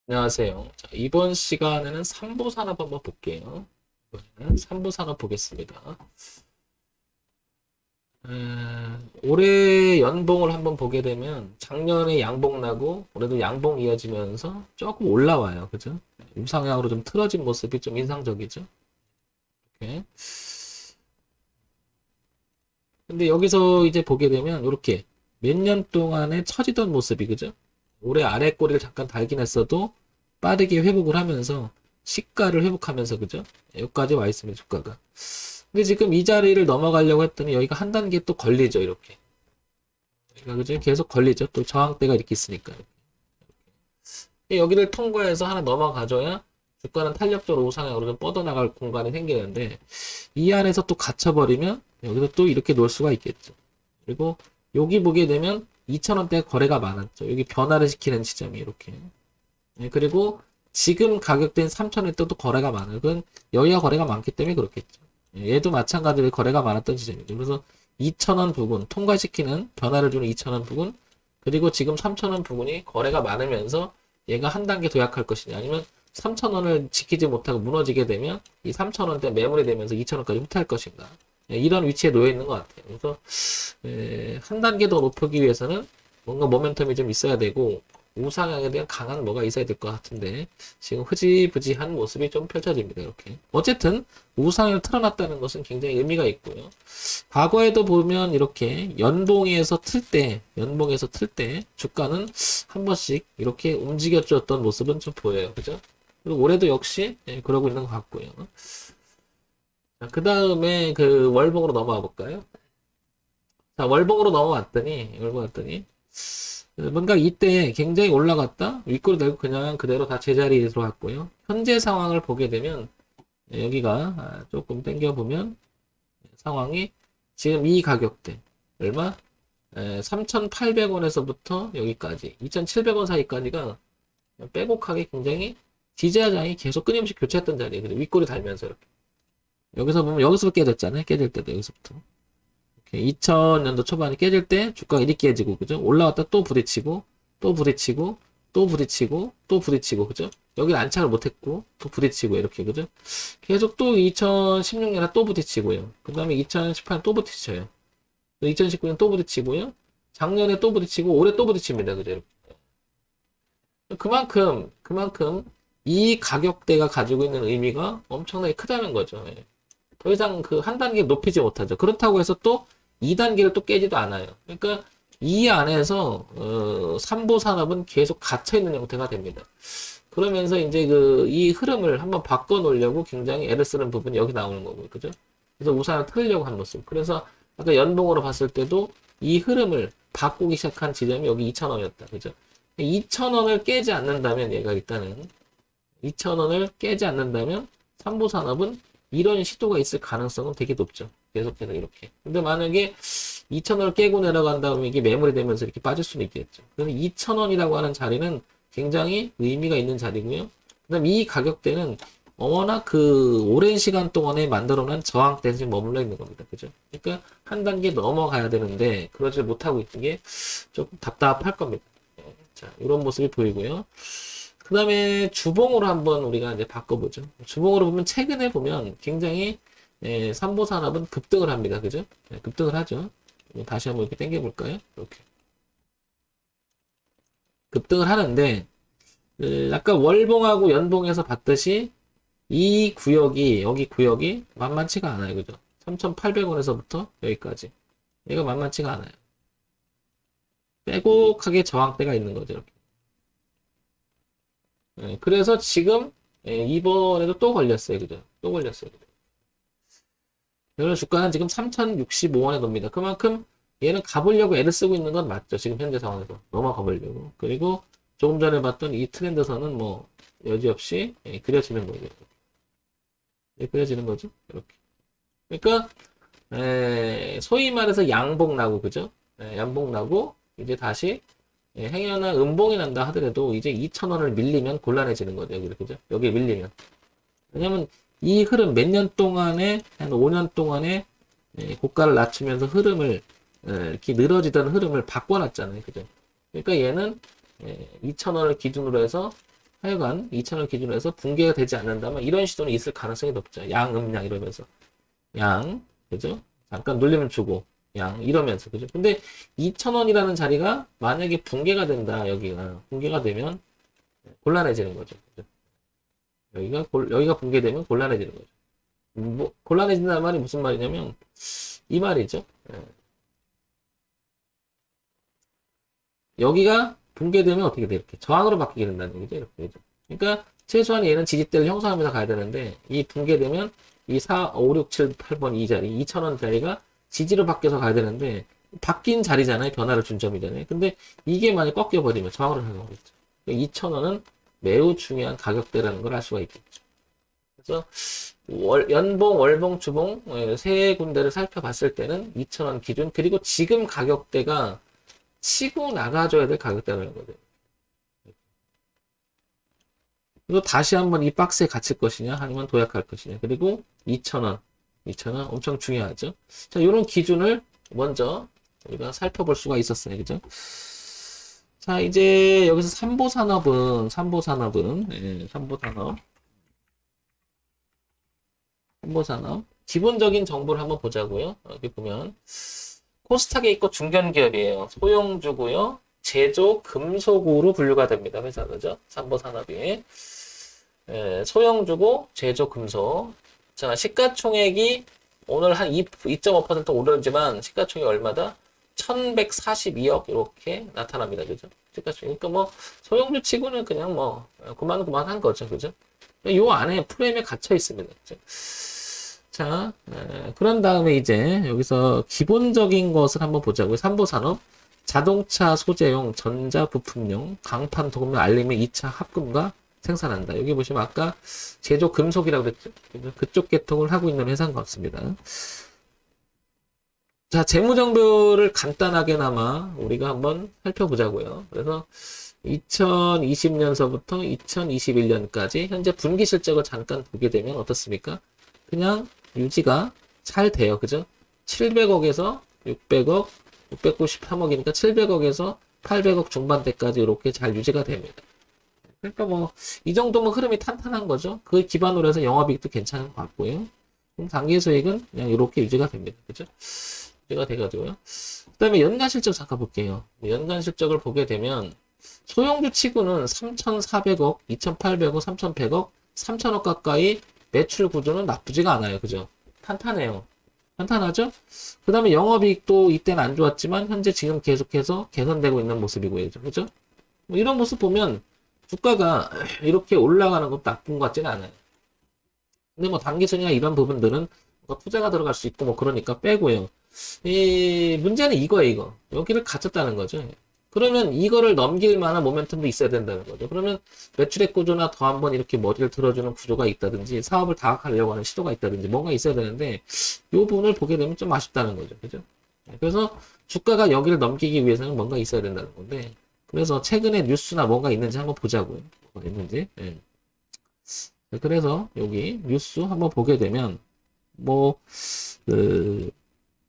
안녕하세요. 자, 이번 시간에는 삼보산업 한번 볼게요. 이번에는 삼보산업 보겠습니다. 올해 연봉을 한번 보게 되면 작년에 양봉 나고 올해도 양봉 이어지면서 조금 올라와요. 그죠? 우상향으로 좀 틀어진 모습이 좀 인상적이죠. 이렇게. 근데 여기서 이제 보게 되면 이렇게 몇 년 동안에 처지던 모습이 그죠? 올해 아래 꼬리를 잠깐 달긴 했어도 빠르게 회복을 하면서 시가를 회복하면서 그죠? 여기까지 와 있습니다. 주가가. 근데 지금 이 자리를 넘어가려고 했더니 여기가 한 단계 또 걸리죠. 이렇게. 그러니까 그죠? 계속 걸리죠. 또 저항대가 이렇게 있으니까. 여기를 통과해서 하나 넘어가줘야 주가는 탄력적으로 우상향으로 좀 뻗어나갈 공간이 생기는데 이 안에서 또 갇혀버리면 여기서 또 이렇게 놓을 수가 있겠죠. 그리고 여기 보게 되면 2,000원대 거래가 많았죠. 여기 변화를 시키는 지점이 이렇게. 그리고 지금 가격대인 3,000원대도 거래가 많아요. 그건 여기가 거래가 많기 때문에 그렇겠죠. 얘도 마찬가지로 거래가 많았던 지점이죠. 그래서 2,000원 부분, 통과시키는 변화를 주는 2,000원 부분, 그리고 지금 3,000원 부분이 거래가 많으면서 얘가 한 단계 도약할 것이냐, 아니면 3,000원을 지키지 못하고 무너지게 되면 이 3,000원대 매물이 되면서 2,000원까지 후퇴할 것인가. 이런 위치에 놓여 있는 것 같아요. 그래서 한 단계 더 높이기 위해서는 뭔가 모멘텀이 좀 있어야 되고 우상향에 대한 강한 뭐가 있어야 될 것 같은데 지금 흐지부지한 모습이 좀 펼쳐집니다. 이렇게 어쨌든 우상향을 틀어놨다는 것은 굉장히 의미가 있고요. 과거에도 보면 이렇게 연봉에서 틀 때 주가는 한 번씩 이렇게 움직여줬던 모습은 좀 보여요. 그죠? 그리고 올해도 역시 그러고 있는 것 같고요. 그 다음에 그 월봉으로 넘어가 볼까요? 자, 월봉으로 넘어왔더니, 뭔가 이때 굉장히 올라갔다, 윗골이 되고 그냥 그대로 다 제자리에 들어왔고요. 현재 상황을 보게 되면, 여기가 조금 당겨보면, 상황이 지금 이 가격대, 얼마? 3,800원에서부터 여기까지, 2,700원 사이까지가 빼곡하게 굉장히 지지하장이 계속 끊임없이 교체했던 자리에 윗골이 달면서 이렇게. 여기서 보면 여기서 깨졌잖아요. 깨질 때도 여기서부터. 2000년도 초반에 깨질 때 주가가 이렇게 깨지고 그죠? 올라왔다 또 부딪히고 또 부딪히고 또 부딪히고 또 부딪히고 그죠? 여기 안착을 못했고 또 부딪히고 이렇게 그죠? 계속 또 2016년에 또 부딪히고요. 그 다음에 2018년 또 부딪혀요. 2019년 또 부딪히고요. 작년에 또 부딪히고 올해 또 부딪힙니다. 그죠? 그만큼 이 가격대가 가지고 있는 의미가 엄청나게 크다는 거죠. 예. 더 이상 그 한 단계 높이지 못하죠. 그렇다고 해서 또 2단계를 또 깨지도 않아요. 그러니까 이 안에서 삼보 산업은 계속 갇혀 있는 형태가 됩니다. 그러면서 이제 그 이 흐름을 한번 바꿔 놓으려고 굉장히 애를 쓰는 부분이 여기 나오는 거고요. 그죠? 그래서 우산을 틀려고 하는 모습. 그래서 아까 연봉으로 봤을 때도 이 흐름을 바꾸기 시작한 지점이 여기 2,000원이었다. 그죠? 2,000원을 깨지 않는다면 얘가 일단은 2,000원을 깨지 않는다면 삼보산업은 이런 시도가 있을 가능성은 되게 높죠. 계속해서 이렇게. 근데 만약에 2,000원을 깨고 내려간 다음에 이게 매물이 되면서 이렇게 빠질 수는 있겠죠. 그런데 2,000원이라고 하는 자리는 굉장히 의미가 있는 자리고요. 그다음 이 가격대는 워낙 그 오랜 시간 동안에 만들어낸 저항대에서 지금 머물러 있는 겁니다. 그죠? 그러니까 한 단계 넘어가야 되는데 그러지 못하고 있는 게 조금 답답할 겁니다. 자, 이런 모습이 보이고요. 그 다음에 주봉으로 한번 우리가 이제 바꿔보죠. 주봉으로 보면 최근에 보면 굉장히 삼보산업은 급등을 합니다. 그죠? 급등을 하죠. 다시 한번 이렇게 당겨볼까요? 이렇게. 급등을 하는데 아까 월봉하고 연봉에서 봤듯이 이 구역이 여기 구역이 만만치가 않아요. 그죠? 3,800원에서부터 여기까지. 얘가 만만치가 않아요. 빼곡하게 저항대가 있는 거죠. 이렇게. 그래서 지금 이번에도 또 걸렸어요. 그죠? 또 걸렸어요. 오늘 주가는 지금 3,065원에 돕니다. 그만큼 얘는 가보려고 애를 쓰고 있는 건 맞죠. 지금 현재 상황에서. 넘어가 보려고. 그리고 조금 전에 봤던 이 트렌드선은 뭐 여지없이 그려지는 거죠. 그려지는 거죠. 이렇게. 그러니까 소위 말해서 양봉 나고 그죠? 양봉 나고 이제 다시 행여나 음봉이 난다 하더라도 이제 2,000원을 밀리면 곤란해지는 거죠. 여기 그죠? 여기 밀리면. 왜냐면 이 흐름 몇 년 동안에 한 5년 동안에 고가를 낮추면서 흐름을 이렇게 늘어지던 흐름을 바꿔놨잖아요. 그죠? 그러니까 얘는 2,000원을 기준으로 해서 하여간 2,000원 기준으로 해서 붕괴가 되지 않는다면 이런 시도는 있을 가능성이 높죠. 양, 음양 이러면서. 양, 그죠? 잠깐 눌리면 주고, 양, 이러면서, 그죠? 근데 2,000원이라는 자리가 만약에 붕괴가 된다, 여기가. 붕괴가 되면 곤란해지는 거죠. 그죠? 여기가 붕괴되면 곤란해지는 거죠. 뭐, 곤란해진다는 말이 무슨 말이냐면, 이 말이죠. 예. 여기가 붕괴되면 어떻게 돼? 이렇게 저항으로 바뀌게 된다는 얘기죠. 이렇게. 그죠? 그러니까, 최소한 얘는 지지대를 형성하면서 가야 되는데, 이 붕괴되면 이 4, 5, 6, 7, 8번 이 자리, 2,000원 자리가 지지로 바뀌어서 가야 되는데, 바뀐 자리잖아요. 변화를 준 점이잖아요. 근데 이게 만약 꺾여버리면 저항으로 가겠죠. 2,000원은 매우 중요한 가격대라는 걸 알 수가 있겠죠. 그래서 연봉, 월봉, 주봉 세 군데를 살펴봤을 때는 2,000원 기준, 그리고 지금 가격대가 치고 나가줘야 될 가격대라는 거죠. 그리고 다시 한번 이 박스에 갇힐 것이냐, 아니면 도약할 것이냐. 그리고 2,000원. 2,000원 엄청 중요하죠. 자, 이런 기준을 먼저 우리가 살펴볼 수가 있었어요. 그죠? 자, 이제 여기서 삼보산업은, 삼보산업. 기본적인 정보를 한번 보자고요. 여기 보면 코스닥에 있고 중견기업이에요. 소형주고요. 제조 금속으로 분류가 됩니다. 회사 그죠? 삼보산업이. 소형주고 제조 금속. 자, 시가총액이 오늘 한 2.5% 오르지만 시가총액이 얼마다? 1142억 이렇게 나타납니다. 그죠? 시가총액. 그러니까 뭐 소형주 치고는 그냥 뭐 그만한 거죠. 그죠? 요 안에 프레임에 갇혀 있습니다. 그죠? 자, 그런 다음에 이제 여기서 기본적인 것을 한번 보자고요. 삼보산업. 자동차 소재용, 전자부품용, 강판, 도금류, 알루미늄 2차 합금과 생산한다. 여기 보시면 아까 제조 금속이라고 그랬죠. 그쪽 계통을 하고 있는 회사인 것 같습니다. 자, 재무정보를 간단하게나마 우리가 한번 살펴보자고요. 그래서 2020년서부터 2021년까지 현재 분기 실적을 잠깐 보게 되면 어떻습니까? 그냥 유지가 잘 돼요. 그죠? 700억에서 600억, 693억이니까 700억에서 800억 중반대까지 이렇게 잘 유지가 됩니다. 그러니까 뭐 이 정도면 흐름이 탄탄한 거죠. 그 기반으로 해서 영업이익도 괜찮은 것 같고요. 당기수익은 그냥 이렇게 유지가 됩니다. 그죠? 유지가 돼가지고요. 그 다음에 연간 실적 잠깐 볼게요. 연간 실적을 보게 되면 소형주 치고는 3,400억, 2,800억, 3,100억, 3,000억 가까이 매출 구조는 나쁘지가 않아요. 그죠? 탄탄해요. 탄탄하죠? 그 다음에 영업이익도 이때는 안 좋았지만 현재 지금 계속해서 개선되고 있는 모습이고요. 그죠? 뭐 이런 모습 보면 주가가 이렇게 올라가는 것도 나쁜 것 같지는 않아요. 근데 뭐 단기순이나 이런 부분들은 투자가 들어갈 수 있고 뭐 그러니까 빼고요. 이 문제는 이거예요. 이거. 여기를 갇혔다는 거죠. 그러면 이거를 넘길 만한 모멘텀도 있어야 된다는 거죠. 그러면 매출액 구조나 더 한번 이렇게 머리를 들어주는 구조가 있다든지 사업을 다각하려고 하는 시도가 있다든지 뭔가 있어야 되는데 이 부분을 보게 되면 좀 아쉽다는 거죠. 그죠? 그래서 주가가 여기를 넘기기 위해서는 뭔가 있어야 된다는 건데 그래서 최근에 뉴스나 뭔가 있는지 한번 보자고요. 뭐가 있는지. 예. 그래서 여기 뉴스 한번 보게 되면 뭐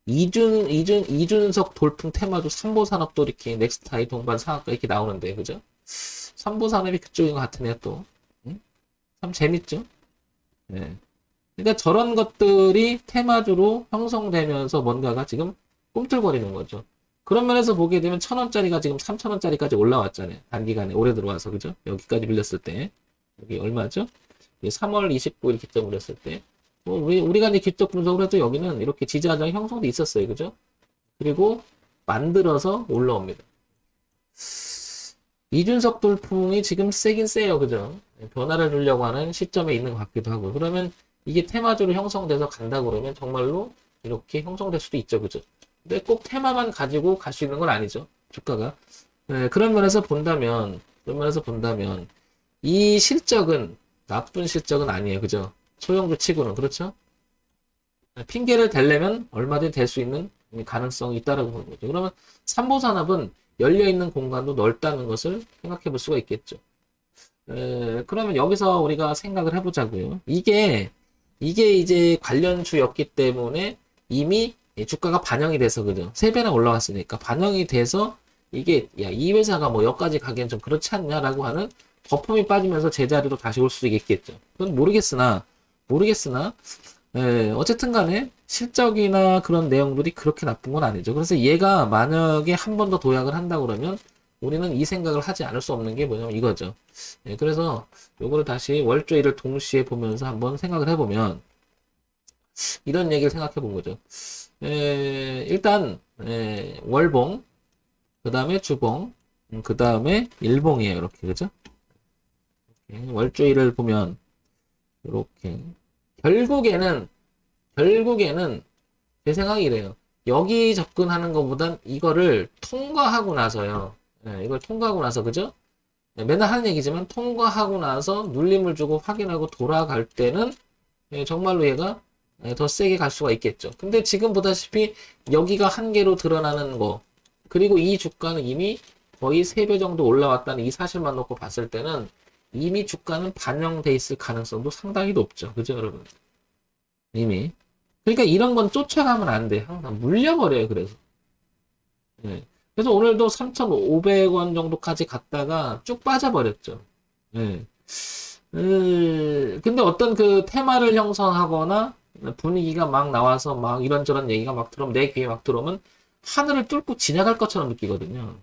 이준석 돌풍 테마주 삼보산업도 이렇게 넥스타이 동반 상한가 이렇게 나오는데 그죠? 삼보산업이 그쪽인 것 같으네요 또. 응? 참 재밌죠? 네. 그러니까 저런 것들이 테마주로 형성되면서 뭔가가 지금 꿈틀거리는 거죠. 그런 면에서 보게 되면 1,000원짜리가 지금 3,000원짜리까지 올라왔잖아요. 단기간에 올해 들어와서 그죠? 여기까지 밀렸을 때 여기 얼마죠? 3월 29일 기점 올렸을 때 뭐 우리가 이제 기적 분석을 해도 여기는 이렇게 지지하장 형성도 있었어요. 그죠? 그리고 만들어서 올라옵니다. 이준석 돌풍이 지금 세긴 세요. 그죠? 변화를 주려고 하는 시점에 있는 것 같기도 하고. 그러면 이게 테마주로 형성돼서 간다고 그러면 정말로 이렇게 형성될 수도 있죠. 그죠? 근데 꼭 테마만 가지고 갈 수 있는 건 아니죠. 주가가. 네, 그런 면에서 본다면 이 실적은 나쁜 실적은 아니에요. 그죠? 소형주 치고는 그렇죠? 핑계를 대려면 얼마든지 될 수 있는 가능성이 있다라고 보는 거죠. 그러면 삼보산업은 열려있는 공간도 넓다는 것을 생각해 볼 수가 있겠죠. 그러면 여기서 우리가 생각을 해보자고요. 이게 이제 관련주였기 때문에 이미 주가가 반영이 돼서 그죠? 3배나 올라왔으니까 반영이 돼서 이게 야, 이 회사가 뭐 여기까지 가기엔 좀 그렇지 않냐라고 하는 거품이 빠지면서 제자리로 다시 올 수도 있겠죠. 그건 모르겠으나, 어쨌든 간에 실적이나 그런 내용들이 그렇게 나쁜 건 아니죠. 그래서 얘가 만약에 한 번 더 도약을 한다 그러면 우리는 이 생각을 하지 않을 수 없는 게 뭐냐면 이거죠. 그래서 요거를 다시 월조일을 동시에 보면서 한번 생각을 해보면 이런 얘기를 생각해 본 거죠. 일단 월봉, 그 다음에 주봉, 그 다음에 일봉이에요. 이렇게 그죠? 월조일을 보면 이렇게 결국에는 제 생각이 이래요. 여기 접근하는 것보단 이거를 통과하고 나서요. 이걸 통과하고 나서 그죠? 맨날 하는 얘기지만 통과하고 나서 눌림을 주고 확인하고 돌아갈 때는 정말로 얘가 더 세게 갈 수가 있겠죠. 근데 지금 보다시피 여기가 한계로 드러나는 거 그리고 이 주가는 이미 거의 3배 정도 올라왔다는 이 사실만 놓고 봤을 때는 이미 주가는 반영돼 있을 가능성도 상당히 높죠. 그죠 여러분? 이미 그러니까 이런 건 쫓아가면 안 돼. 항상 물려버려요. 그래서 오늘도 3,500원 정도까지 갔다가 쭉 빠져버렸죠. 예. 근데 어떤 그 테마를 형성하거나 분위기가 막 나와서 막 이런저런 얘기가 막 들어오면 내 귀에 막 들어오면 하늘을 뚫고 지나갈 것처럼 느끼거든요.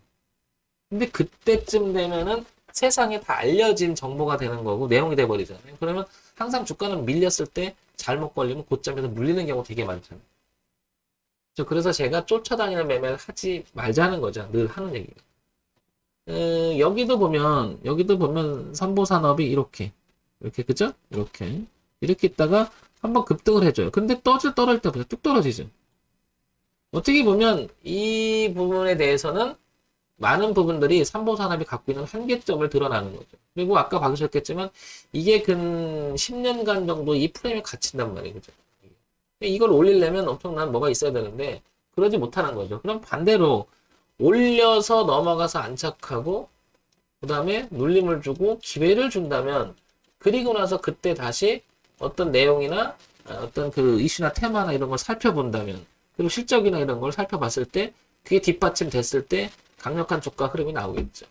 근데 그때쯤 되면은 세상에 다 알려진 정보가 되는 거고 내용이 돼버리잖아요. 그러면 항상 주가는 밀렸을 때 잘못 걸리면 고점에서 물리는 경우 되게 많잖아요. 그래서 제가 쫓아다니는 매매를 하지 말자는 거죠. 늘 하는 얘기가. 여기도 보면 삼보산업이 이렇게 그죠? 이렇게 있다가 한번 급등을 해줘요. 근데 떨어질 때부터 뚝 떨어지죠. 어떻게 보면 이 부분에 대해서는 많은 부분들이 삼보산업이 갖고 있는 한계점을 드러나는 거죠. 그리고 아까 봐주셨겠지만 이게 근 10년간 정도 이 프레임에 갇힌단 말이에요. 그죠? 이걸 올리려면 엄청난 뭐가 있어야 되는데 그러지 못하는 거죠. 그럼 반대로 올려서 넘어가서 안착하고 그 다음에 눌림을 주고 기회를 준다면 그리고 나서 그때 다시 어떤 내용이나 어떤 그 이슈나 테마나 이런 걸 살펴본다면 그리고 실적이나 이런 걸 살펴봤을 때 그게 뒷받침 됐을 때 강력한 주가 흐름이 나오겠죠.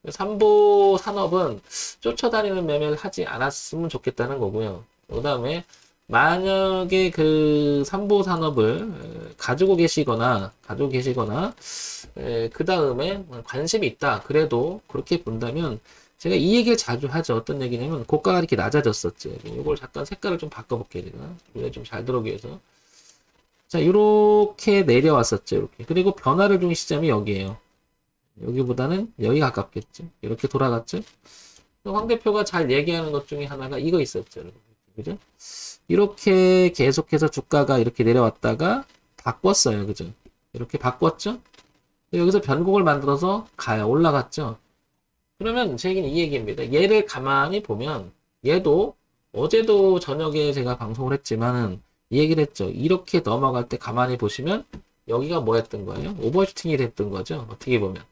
삼보 산업은 쫓아다니는 매매를 하지 않았으면 좋겠다는 거고요. 그 다음에 만약에 그 삼보 산업을 가지고 계시거나 그 다음에 관심이 있다. 그래도 그렇게 본다면 제가 이 얘기를 자주 하죠. 어떤 얘기냐면 고가가 이렇게 낮아졌었죠. 이걸 잠깐 색깔을 좀 바꿔볼게요. 제가 좀 잘 들어오기 위해서. 자, 이렇게 내려왔었죠. 이렇게. 그리고 변화를 준 시점이 여기에요. 여기보다는 여기 가깝겠죠. 이렇게 돌아갔죠. 황 대표가 잘 얘기하는 것 중에 하나가 이거 있었죠. 여러분. 그죠? 이렇게 계속해서 주가가 이렇게 내려왔다가 바꿨어요. 그죠? 이렇게 바꿨죠? 여기서 변곡을 만들어서 가요. 올라갔죠? 그러면 제 얘기는 이 얘기입니다. 얘를 가만히 보면 얘도 어제도 저녁에 제가 방송을 했지만은 이 얘기를 했죠. 이렇게 넘어갈 때 가만히 보시면 여기가 뭐였던 거예요? 오버슈팅이 됐던 거죠. 어떻게 보면.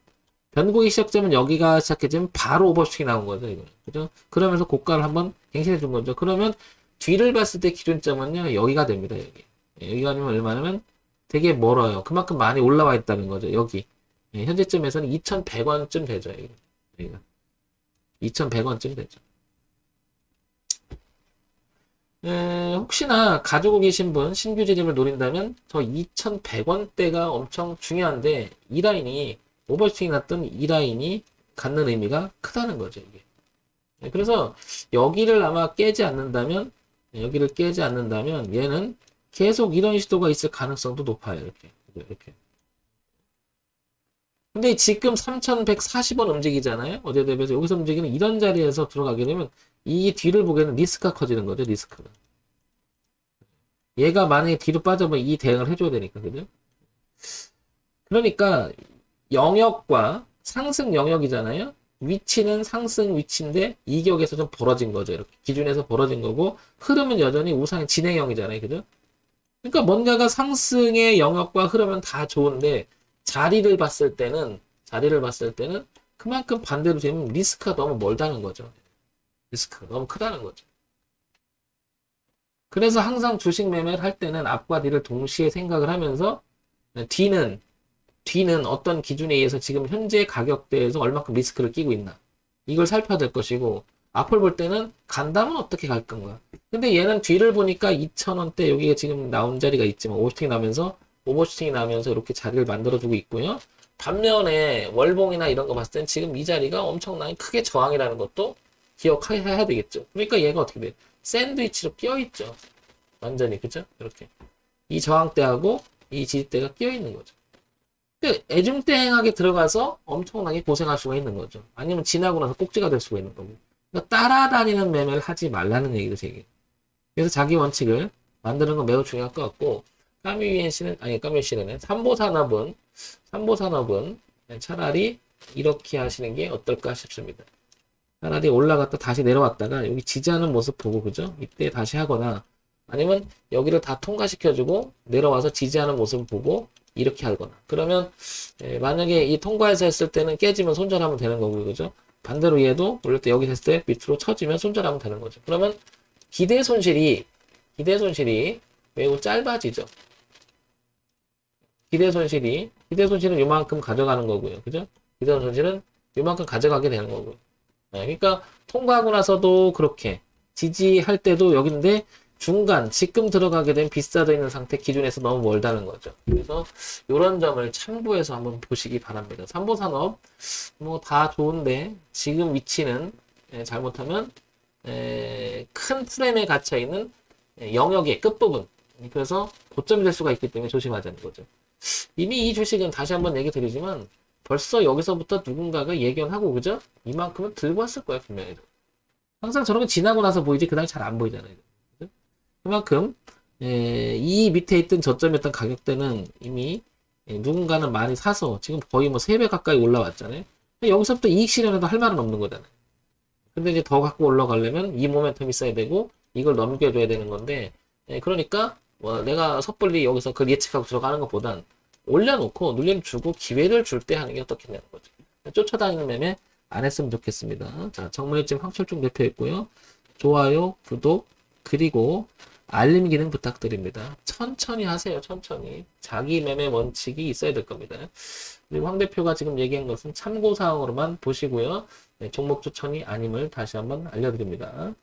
변곡이 시작되면 여기가 시작해지면 바로 오버슈팅이 나온 거죠. 이거. 그죠? 그러면서 고가를 한번 갱신해 준 거죠. 그러면 뒤를 봤을 때 기준점은요. 여기가 됩니다. 여기. 여기가 아니면 얼마냐면 되게 멀어요. 그만큼 많이 올라와 있다는 거죠. 여기. 현재점에서는 2,100원쯤 되죠. 여기가. 2,100원쯤 되죠. 혹시나 가지고 계신 분 신규 진입을 노린다면 저 2,100원대가 엄청 중요한데 이 라인이 오버슈팅이 났던 이 라인이 갖는 의미가 크다는 거죠. 이게. 그래서 여기를 아마 깨지 않는다면 얘는 계속 이런 시도가 있을 가능성도 높아요. 이렇게. 근데 지금 3,140원 움직이잖아요. 어제 대비해서 여기서 움직이는 이런 자리에서 들어가게 되면 이 뒤를 보기에는 리스크가 커지는 거죠. 리스크가. 얘가 만약에 뒤로 빠져면 이 대응을 해줘야 되니까. 그죠? 그러니까 영역과 상승 영역이잖아요. 위치는 상승 위치인데 이격에서 좀 벌어진 거죠. 이렇게 기준에서 벌어진 거고 흐름은 여전히 우상의 진행형이잖아요. 그죠? 그러니까 뭔가가 상승의 영역과 흐름은 다 좋은데 자리를 봤을 때는 그만큼 반대로 되면 리스크가 너무 멀다는 거죠. 리스크가 너무 크다는 거죠. 그래서 항상 주식 매매를 할 때는 앞과 뒤를 동시에 생각을 하면서 뒤는 어떤 기준에 의해서 지금 현재 가격대에서 얼마큼 리스크를 끼고 있나. 이걸 살펴야 될 것이고, 앞을 볼 때는 간다면 어떻게 갈 건가. 근데 얘는 뒤를 보니까 2,000원대 여기가 지금 나온 자리가 있지만 오버슈팅이 나면서 오버슈팅이 나면서 이렇게 자리를 만들어주고 있고요. 반면에 월봉이나 이런 거 봤을 땐 지금 이 자리가 엄청나게 크게 저항이라는 것도 기억해야 되겠죠. 그러니까 얘가 어떻게 돼? 샌드위치로 끼어있죠. 완전히 그죠? 이렇게 이 저항대하고 이 지지대가 끼어있는 거죠. 애중땡하게 들어가서 엄청나게 고생할 수가 있는 거죠. 아니면 지나고 나서 꼭지가 될 수가 있는 거고. 그러니까 따라다니는 매매를 하지 말라는 얘기도 제기. 그래서 자기 원칙을 만드는 건 매우 중요할 것 같고, 까미유엔씨는 삼보산업은 차라리 이렇게 하시는 게 어떨까 싶습니다. 차라리 올라갔다 다시 내려왔다가 여기 지지하는 모습 보고, 그죠? 이때 다시 하거나, 아니면 여기를 다 통과시켜주고 내려와서 지지하는 모습을 보고 이렇게 하거나. 그러면 만약에 이 통과해서 했을 때는 깨지면 손절하면 되는 거고요, 그죠? 반대로 얘도 올릴 때 여기 됐을 때 밑으로 쳐지면 손절하면 되는 거죠. 그러면 기대 손실이 매우 짧아지죠. 기대 손실은 요만큼 가져가는 거고요, 그죠? 기대 손실은 요만큼 가져가게 되는 거고요. 그러니까 통과하고 나서도 그렇게 지지할 때도 여기인데 중간 지금 들어가게 된 비싸져 있는 상태 기준에서 너무 멀다는 거죠. 그래서 이런 점을 참고해서 한번 보시기 바랍니다. 삼보산업 뭐 다 좋은데 지금 위치는 잘못하면 큰 프레임에 갇혀 있는 영역의 끝부분, 그래서 고점이 될 수가 있기 때문에 조심하자는 거죠. 이미 이 주식은 다시 한번 얘기 드리지만 벌써 여기서부터 누군가가 예견하고, 그죠? 이만큼은 들고 왔을 거예요, 분명히. 항상 저런 게 지나고 나서 보이지 그다음에 잘 안 보이잖아요. 그죠? 그만큼 이 밑에 있던 저점이었던 가격대는 이미 누군가는 많이 사서 지금 거의 뭐 3배 가까이 올라왔잖아요. 여기서부터 이익 실현해도 할 말은 없는 거잖아요. 근데 이제 더 갖고 올라가려면 이 모멘텀이 있어야 되고 이걸 넘겨줘야 되는 건데, 그러니까 뭐 내가 섣불리 여기서 그걸 예측하고 들어가는 것보단 올려놓고 눌림주고 기회를 줄 때 하는 게 어떻겠냐는 거죠. 쫓아다니는 매매 안 했으면 좋겠습니다. 자, 정문입증 황철중 대표 있고요. 좋아요, 구독, 그리고 알림 기능 부탁드립니다. 천천히 하세요. 천천히. 자기 매매 원칙이 있어야 될 겁니다. 그리고 황 대표가 지금 얘기한 것은 참고사항으로만 보시고요. 종목 추천이 아님을 다시 한번 알려드립니다.